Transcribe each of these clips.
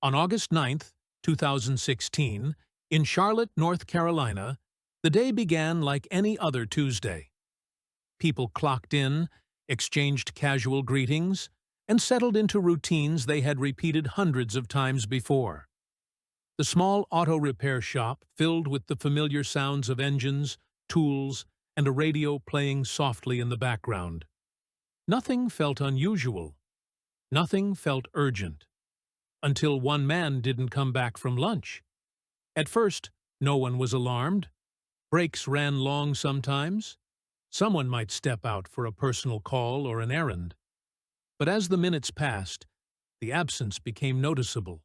On August 9th, 2016, in Charlotte, North Carolina, the day began like any other Tuesday. People clocked in, exchanged casual greetings, and settled into routines they had repeated hundreds of times before. The small auto repair shop filled with the familiar sounds of engines, tools, and a radio playing softly in the background. Nothing felt unusual. Nothing felt urgent. Until one man didn't come back from lunch. At first, no one was alarmed. Breaks ran long sometimes. Someone might step out for a personal call or an errand. But as the minutes passed, the absence became noticeable.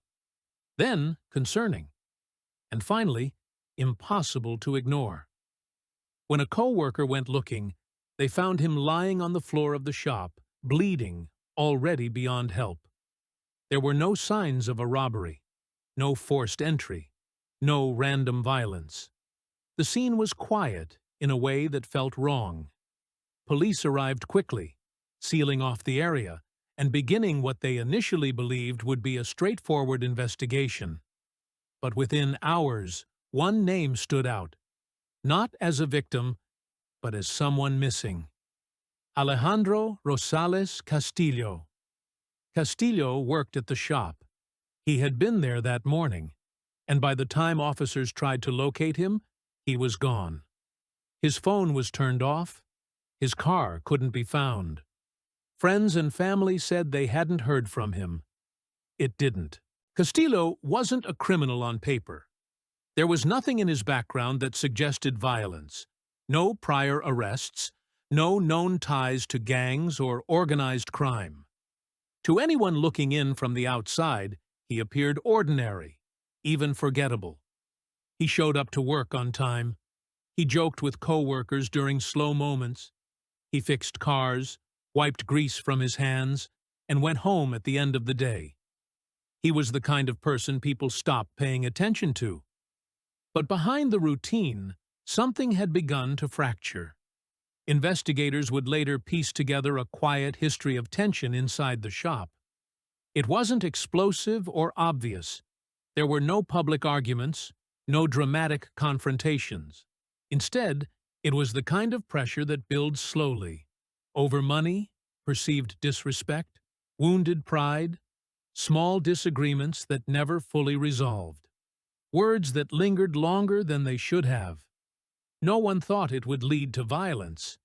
Then concerning. And finally, impossible to ignore. When a co-worker went looking, they found him lying on the floor of the shop, bleeding, already beyond help. There were no signs of a robbery, no forced entry, no random violence. The scene was quiet in a way that felt wrong. Police arrived quickly, sealing off the area and beginning what they initially believed would be a straightforward investigation. But within hours, one name stood out, not as a victim, but as someone missing. Alejandro Rosales Castillo. Castillo worked at the shop. He had been there that morning, and by the time officers tried to locate him, he was gone. His phone was turned off. His car couldn't be found. Friends and family said they hadn't heard from him. It didn't. Castillo wasn't a criminal on paper. There was nothing in his background that suggested violence. No prior arrests, no known ties to gangs or organized crime. To anyone looking in from the outside, he appeared ordinary, even forgettable. He showed up to work on time. He joked with co-workers during slow moments. He fixed cars, wiped grease from his hands, and went home at the end of the day. He was the kind of person people stopped paying attention to. But behind the routine, something had begun to fracture. Investigators would later piece together a quiet history of tension inside the shop. It wasn't explosive or obvious. There were no public arguments, no dramatic confrontations. Instead, it was the kind of pressure that builds slowly, over money, perceived disrespect, wounded pride, small disagreements that never fully resolved, words that lingered longer than they should have. No one thought it would lead to violence.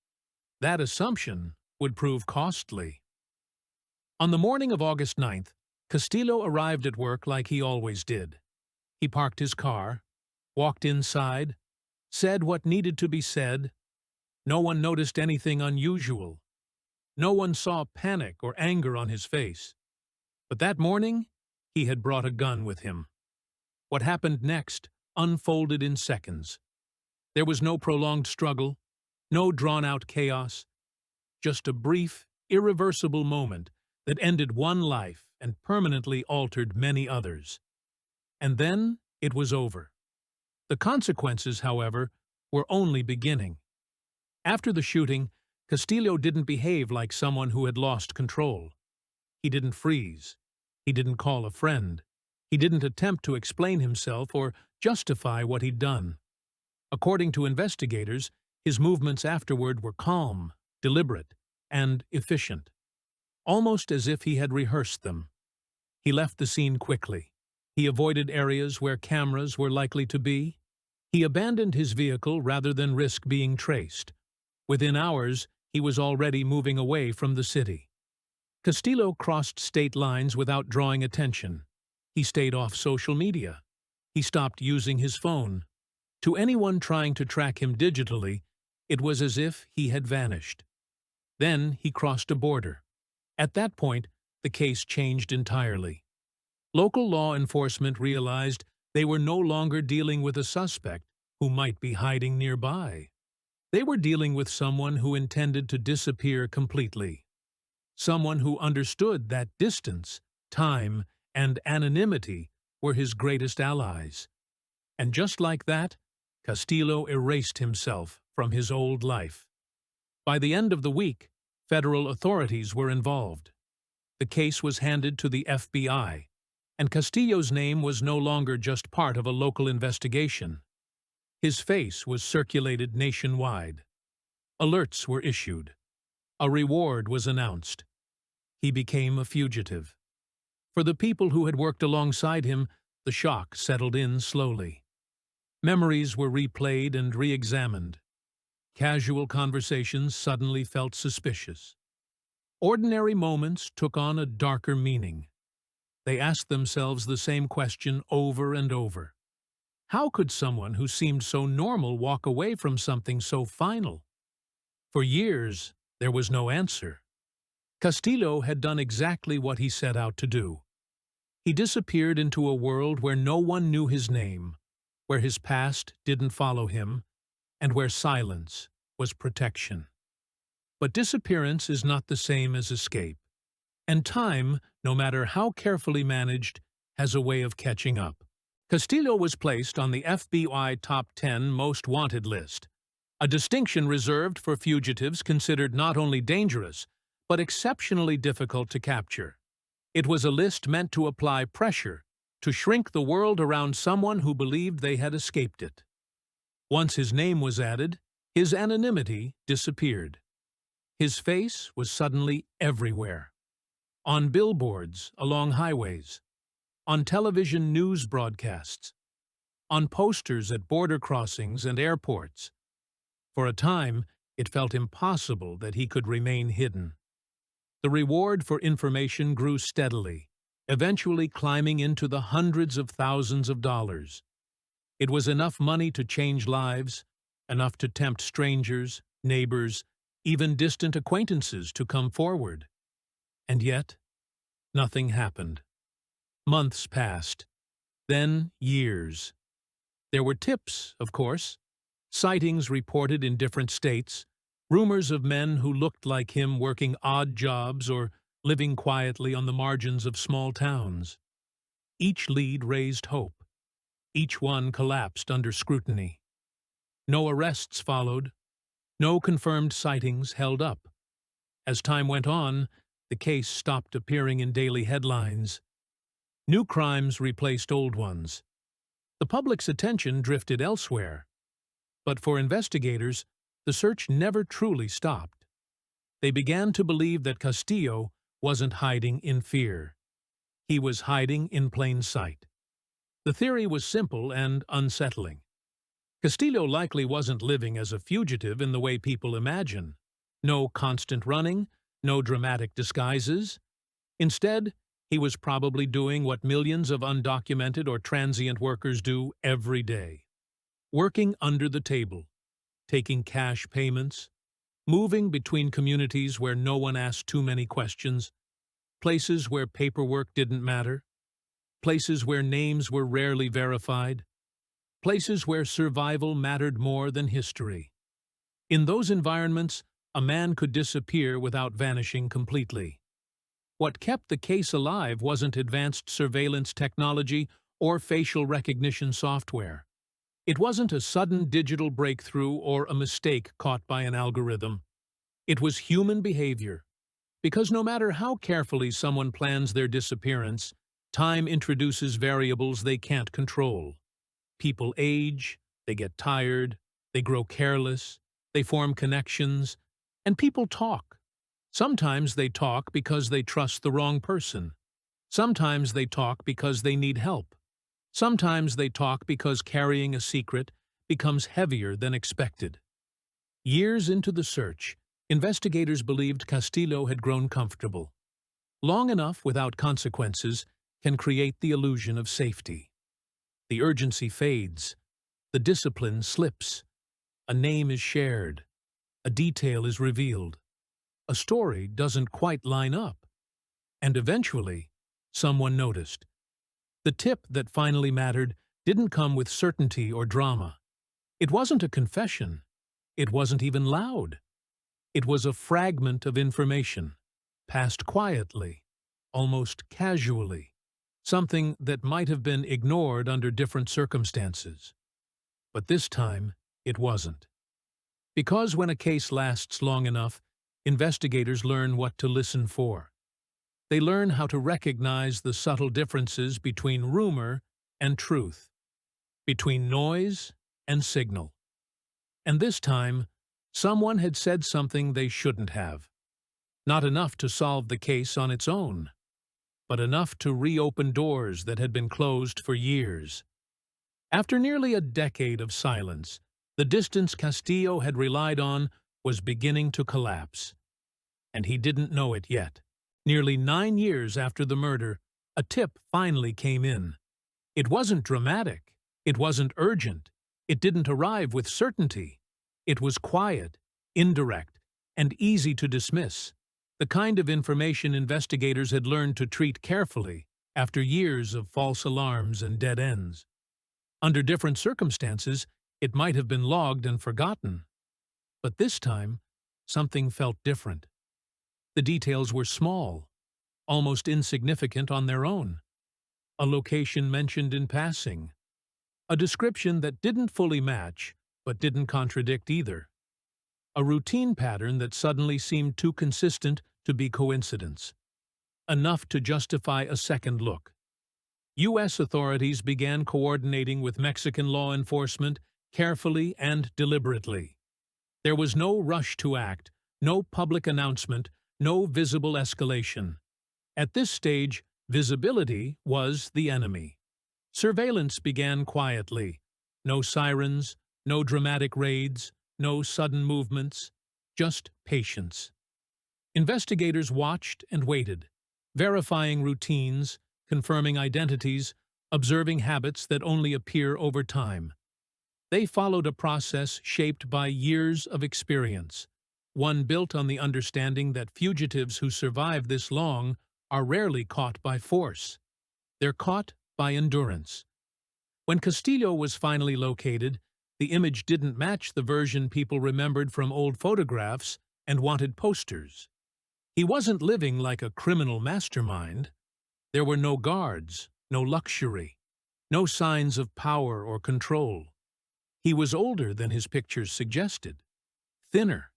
That assumption would prove costly. On the morning of August 9th, Castillo arrived at work like he always did. He parked his car, walked inside, said what needed to be said. No one noticed anything unusual. No one saw panic or anger on his face. But that morning, he had brought a gun with him. What happened next unfolded in seconds. There was no prolonged struggle, no drawn-out chaos, just a brief, irreversible moment that ended one life and permanently altered many others. And then it was over. The consequences, however, were only beginning. After the shooting, Castillo didn't behave like someone who had lost control. He didn't freeze. He didn't call a friend. He didn't attempt to explain himself or justify what he'd done. According to investigators, his movements afterward were calm, deliberate, and efficient, almost as if he had rehearsed them. He left the scene quickly. He avoided areas where cameras were likely to be. He abandoned his vehicle rather than risk being traced. Within hours, he was already moving away from the city. Castillo crossed state lines without drawing attention. He stayed off social media. He stopped using his phone. To anyone trying to track him digitally, it was as if he had vanished. Then he crossed a border. At that point, the case changed entirely. Local law enforcement realized they were no longer dealing with a suspect who might be hiding nearby. They were dealing with someone who intended to disappear completely. Someone who understood that distance, time, and anonymity were his greatest allies. And just like that, Castillo erased himself from his old life. By the end of the week, federal authorities were involved. The case was handed to the FBI. and Castillo's name was no longer just part of a local investigation. His face was circulated nationwide. Alerts were issued. A reward was announced. He became a fugitive. For the people who had worked alongside him, the shock settled in slowly. Memories were replayed and re-examined. Casual conversations suddenly felt suspicious. Ordinary moments took on a darker meaning. They asked themselves the same question over and over. How could someone who seemed so normal walk away from something so final? For years, there was no answer. Castillo had done exactly what he set out to do. He disappeared into a world where no one knew his name, where his past didn't follow him, and where silence was protection. But disappearance is not the same as escape. And time, no matter how carefully managed, has a way of catching up. Castillo was placed on the FBI Top 10 Most Wanted list, a distinction reserved for fugitives considered not only dangerous, but exceptionally difficult to capture. It was a list meant to apply pressure, to shrink the world around someone who believed they had escaped it. Once his name was added, his anonymity disappeared. His face was suddenly everywhere. On billboards, along highways, on television news broadcasts, on posters at border crossings and airports. For a time, it felt impossible that he could remain hidden. The reward for information grew steadily, eventually climbing into the hundreds of thousands of dollars. It was enough money to change lives, enough to tempt strangers, neighbors, even distant acquaintances to come forward. And yet, nothing happened. Months passed, then years. There were tips, of course, sightings reported in different states, rumors of men who looked like him working odd jobs or living quietly on the margins of small towns. Each lead raised hope. Each one collapsed under scrutiny. No arrests followed. No confirmed sightings held up. As time went on, the case stopped appearing in daily headlines. New crimes replaced old ones. The public's attention drifted elsewhere. But for investigators, the search never truly stopped. They began to believe that Castillo wasn't hiding in fear. He was hiding in plain sight. The theory was simple and unsettling. Castillo likely wasn't living as a fugitive in the way people imagine. No constant running, no dramatic disguises. Instead, he was probably doing what millions of undocumented or transient workers do every day. Working under the table, taking cash payments, moving between communities where no one asked too many questions, places where paperwork didn't matter, places where names were rarely verified, places where survival mattered more than history. In those environments, a man could disappear without vanishing completely. What kept the case alive wasn't advanced surveillance technology or facial recognition software. It wasn't a sudden digital breakthrough or a mistake caught by an algorithm. It was human behavior. Because no matter how carefully someone plans their disappearance, time introduces variables they can't control. People age, they get tired, they grow careless, they form connections, and people talk. Sometimes they talk because they trust the wrong person. Sometimes they talk because they need help. Sometimes they talk because carrying a secret becomes heavier than expected. Years into the search, investigators believed Castillo had grown comfortable. Long enough without consequences can create the illusion of safety. The urgency fades. The discipline slips. A name is shared. A detail is revealed. A story doesn't quite line up. And eventually, someone noticed. The tip that finally mattered didn't come with certainty or drama. It wasn't a confession. It wasn't even loud. It was a fragment of information, passed quietly, almost casually, something that might have been ignored under different circumstances. But this time, it wasn't. Because when a case lasts long enough, investigators learn what to listen for. They learn how to recognize the subtle differences between rumor and truth, between noise and signal. And this time, someone had said something they shouldn't have. Not enough to solve the case on its own, but enough to reopen doors that had been closed for years. After nearly a decade of silence, the distance Castillo had relied on was beginning to collapse. And he didn't know it yet. Nearly 9 years after the murder, a tip finally came in. It wasn't dramatic. It wasn't urgent. It didn't arrive with certainty. It was quiet, indirect, and easy to dismiss. The kind of information investigators had learned to treat carefully after years of false alarms and dead ends. Under different circumstances, it might have been logged and forgotten. But this time, something felt different. The details were small, almost insignificant on their own. A location mentioned in passing. A description that didn't fully match, but didn't contradict either. A routine pattern that suddenly seemed too consistent to be coincidence. Enough to justify a second look. U.S. authorities began coordinating with Mexican law enforcement carefully and deliberately. There was no rush to act, no public announcement, no visible escalation. At this stage, visibility was the enemy. Surveillance began quietly. No sirens, no dramatic raids, no sudden movements, just patience. Investigators watched and waited, verifying routines, confirming identities, observing habits that only appear over time. They followed a process shaped by years of experience, one built on the understanding that fugitives who survive this long are rarely caught by force. They're caught by endurance. When Castillo was finally located, the image didn't match the version people remembered from old photographs and wanted posters. He wasn't living like a criminal mastermind. There were no guards, no luxury, no signs of power or control. He was older than his pictures suggested, thinner.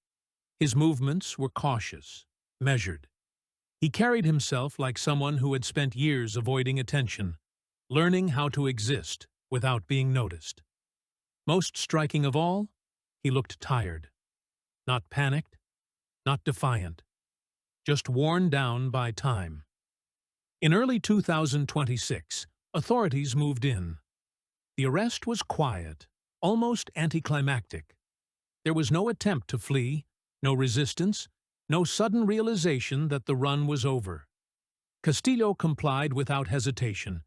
His movements were cautious, measured. He carried himself like someone who had spent years avoiding attention, learning how to exist without being noticed. Most striking of all, he looked tired. Not panicked, not defiant, just worn down by time. In early 2026, authorities moved in. The arrest was quiet, almost anticlimactic. There was no attempt to flee, no resistance, no sudden realization that the run was over. Castillo complied without hesitation,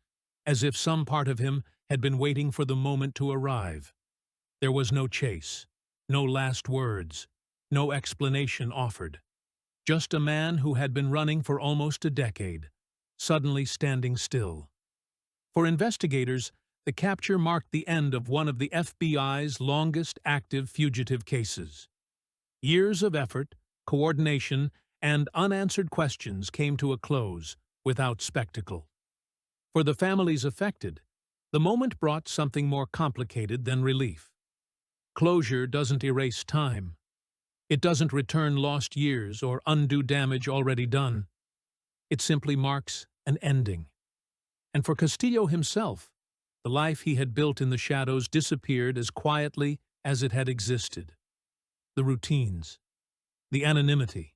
as if some part of him had been waiting for the moment to arrive. There was no chase, no last words, no explanation offered. Just a man who had been running for almost a decade, suddenly standing still. For investigators, the capture marked the end of one of the FBI's longest active fugitive cases. Years of effort, coordination, and unanswered questions came to a close without spectacle. For the families affected, the moment brought something more complicated than relief. Closure doesn't erase time. It doesn't return lost years or undo damage already done. It simply marks an ending. And for Castillo himself, the life he had built in the shadows disappeared as quietly as it had existed. The routines, the anonymity,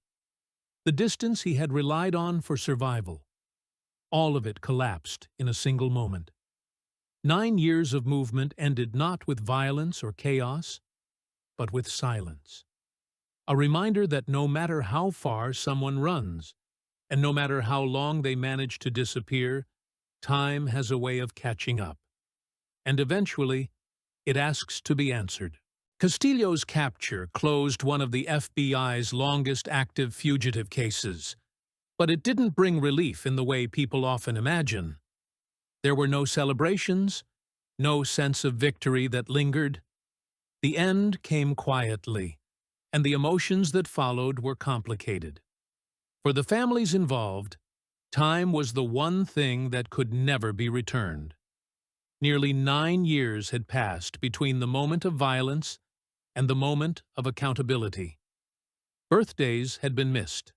the distance he had relied on for survival, all of it collapsed in a single moment. 9 years of movement ended not with violence or chaos, but with silence. A reminder that no matter how far someone runs, and no matter how long they manage to disappear, time has a way of catching up. And eventually, it asks to be answered. Castillo's capture closed one of the FBI's longest active fugitive cases, but it didn't bring relief in the way people often imagine. There were no celebrations, no sense of victory that lingered. The end came quietly, and the emotions that followed were complicated. For the families involved, time was the one thing that could never be returned. Nearly 9 years had passed between the moment of violence and the moment of accountability. Birthdays had been missed.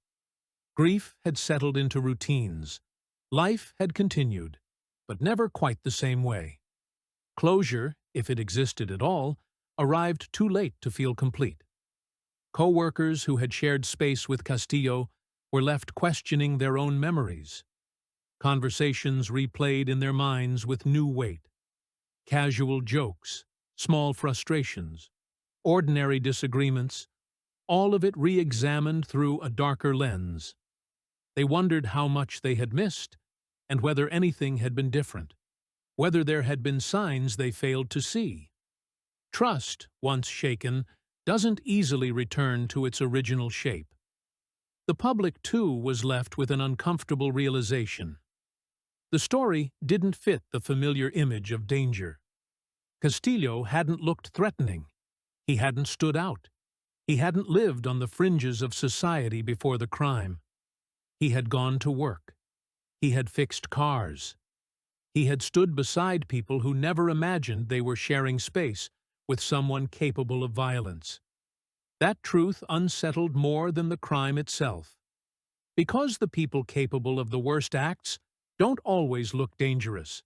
Grief had settled into routines. Life had continued, but never quite the same way. Closure, if it existed at all, arrived too late to feel complete. Co-workers who had shared space with Castillo were left questioning their own memories. Conversations replayed in their minds with new weight. Casual jokes, small frustrations, ordinary disagreements, all of it re-examined through a darker lens. They wondered how much they had missed, and whether anything had been different, whether there had been signs they failed to see. Trust, once shaken, doesn't easily return to its original shape. The public, too, was left with an uncomfortable realization. The story didn't fit the familiar image of danger. Castillo hadn't looked threatening. He hadn't stood out. He hadn't lived on the fringes of society before the crime. He had gone to work. He had fixed cars. He had stood beside people who never imagined they were sharing space with someone capable of violence. That truth unsettled more than the crime itself. Because the people capable of the worst acts don't always look dangerous.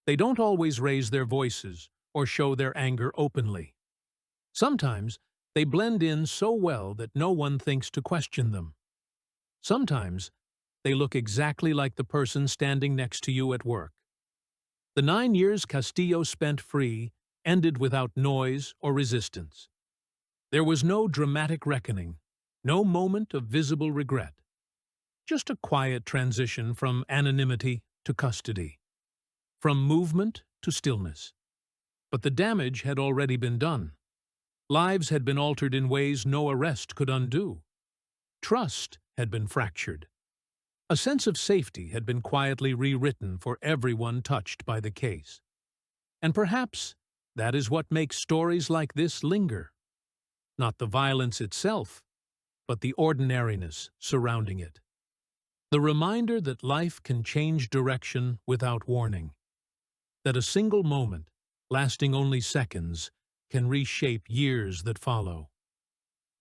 They don't always raise their voices or show their anger openly. Sometimes they blend in so well that no one thinks to question them. Sometimes they look exactly like the person standing next to you at work. The 9 years Castillo spent free ended without noise or resistance. There was no dramatic reckoning, no moment of visible regret. Just a quiet transition from anonymity to custody, from movement to stillness. But the damage had already been done. Lives had been altered in ways no arrest could undo. Trust had been fractured. A sense of safety had been quietly rewritten for everyone touched by the case. And perhaps that is what makes stories like this linger. Not the violence itself, but the ordinariness surrounding it. The reminder that life can change direction without warning. That a single moment, lasting only seconds, can reshape years that follow.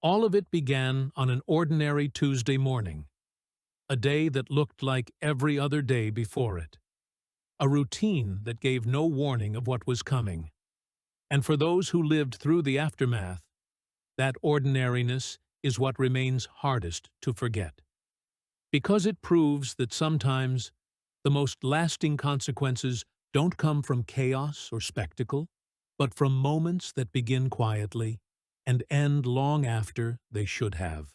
All of it began on an ordinary Tuesday morning. A day that looked like every other day before it. A routine that gave no warning of what was coming. And for those who lived through the aftermath, that ordinariness is what remains hardest to forget. Because it proves that sometimes the most lasting consequences don't come from chaos or spectacle, but from moments that begin quietly and end long after they should have.